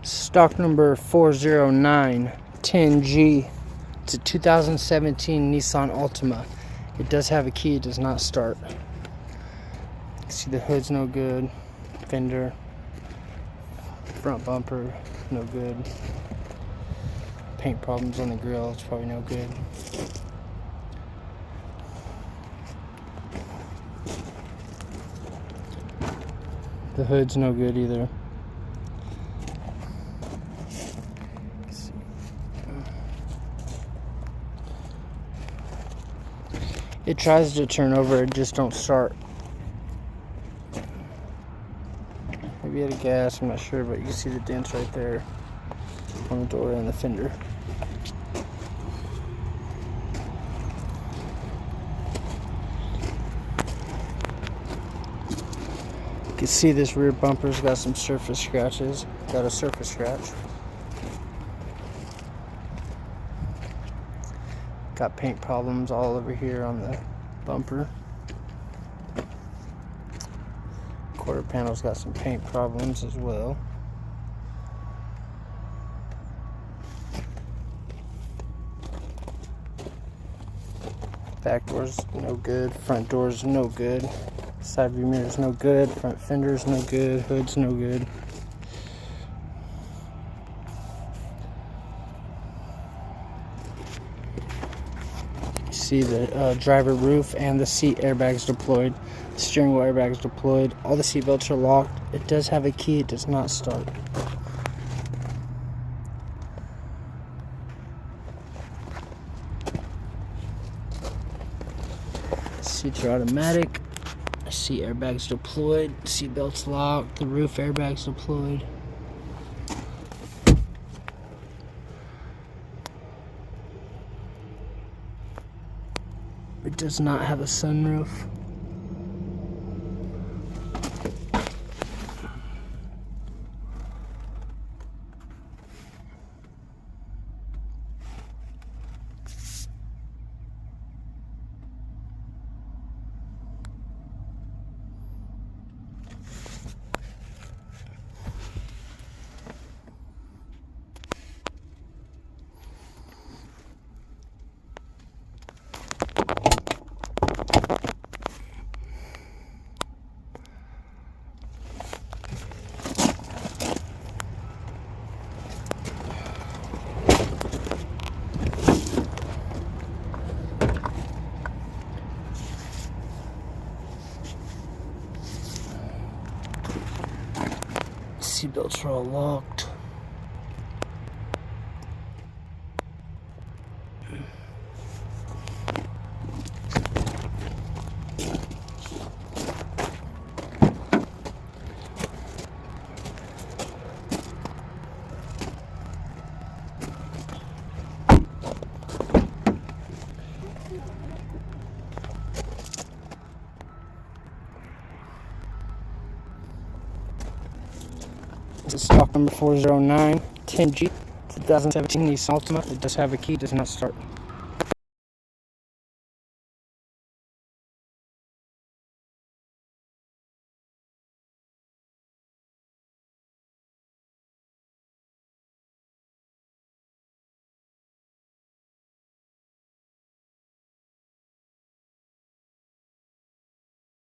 Stock number 40910G. It's a 2017 Nissan Altima. It does have a key, it does not start. See, the hood's no good. Fender. Front bumper, no good. Paint problems on the grill, it's probably no good. The hood's no good either. It tries to turn over, it just don't start. Maybe out of gas, I'm not sure, but you can see the dents right there on the door and the fender. You can see this rear bumper's got some surface scratches. Got a surface scratch. Got paint problems all over here on the bumper. Quarter panel's got some paint problems as well. Back door's no good. Front door's no good. Side view mirror's no good. Front fender's no good. Hood's no good. You see the driver roof and the seat airbags deployed. The steering wheel airbags deployed. All the seat belts are locked. It does have a key. It does not start. Seats are automatic. Seat airbags deployed. Seat belts locked. The roof airbags deployed. It does not have a sunroof. Seat belts are all locked. This is stock number 40910G, 2017 Nissan Altima. It does have a key, does not start.